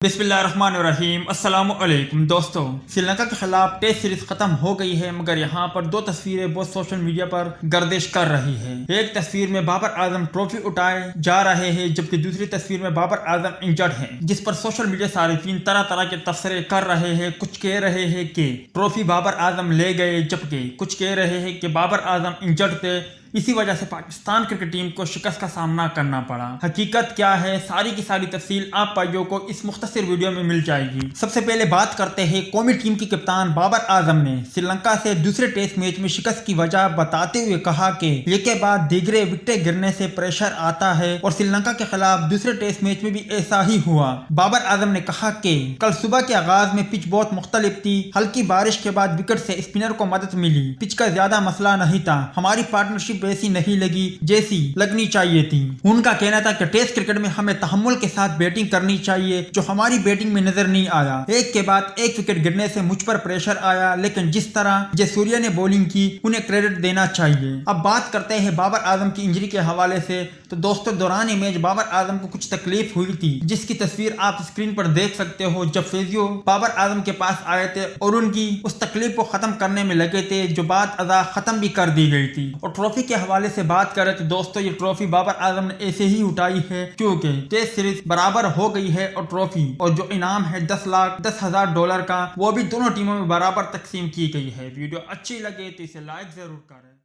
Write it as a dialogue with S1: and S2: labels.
S1: बिस्मिल्लाहिर्रहमानिर्रहीम। अस्सलाम वालेकुम दोस्तों, श्रीलंका के खिलाफ टेस्ट सीरीज खत्म हो गई है, मगर यहाँ पर दो तस्वीरें बहुत सोशल मीडिया पर गर्दिश कर रही है। एक तस्वीर में बाबर आजम ट्रॉफी उठाए जा रहे हैं, जबकि दूसरी तस्वीर में बाबर आजम इंजर्ड हैं, जिस पर सोशल मीडिया सारिफीन तरह तरह के तबसरे कर रहे हैं। कुछ कह रहे हैं कि ट्रॉफी बाबर आजम ले गए, जबकि कुछ कह रहे हैं कि बाबर आजम इंजर्ड थे, इसी वजह से पाकिस्तान क्रिकेट टीम को शिकस्त का सामना करना पड़ा। हकीकत क्या है, सारी की सारी तफसील आप भाइयों को इस मुख्तसर वीडियो में मिल जाएगी। सबसे पहले बात करते हैं कौमी टीम की कप्तान बाबर आजम ने श्रीलंका से दूसरे टेस्ट मैच में शिकस्त की वजह बताते हुए कहा कि ये के बाद दीगरे विकेटें गिरने से प्रेशर आता है और श्रीलंका के खिलाफ दूसरे टेस्ट मैच में भी ऐसा ही हुआ। बाबर आजम ने कहा कि कल सुबह के आगाज में पिच बहुत मुख्तलिफ थी, हल्की बारिश के बाद विकेट से स्पिनर को मदद मिली, पिच का ज्यादा मसला नहीं था, हमारी पार्टनरशिप वैसी नहीं लगी जैसी लगनी चाहिए थी। उनका कहना था कि टेस्ट क्रिकेट में हमें तहम्मुल के साथ बैटिंग करनी चाहिए, जो हमारी बैटिंग में नजर नहीं आया। एक के बाद एक विकेट गिरने से मुझ पर प्रेशर आया, लेकिन जिस तरह जयसूर्या ने बॉलिंग की उन्हें क्रेडिट देना चाहिए। अब बात करते हैं बाबर आजम की इंजरी के हवाले से। तो दोस्तों, दौरान मैच बाबर आजम को कुछ तकलीफ हुई थी, जिसकी तस्वीर आप स्क्रीन पर देख सकते हो, जब फिजियो बाबर आजम के पास आए थे और उनकी उस तकलीफ को खत्म करने में लगे थे, जो बात अदा खत्म भी कर दी गई थी। और ट्रॉफी के हवाले से बात करें तो दोस्तों, ये ट्रॉफी बाबर आजम ने ऐसे ही उठाई है क्योंकि टेस्ट सीरीज बराबर हो गई है, और ट्रॉफी और जो इनाम है 10,10,000 का, वो भी दोनों टीमों में बराबर तकसीम की गई है। वीडियो अच्छी लगे तो इसे लाइक जरूर करें।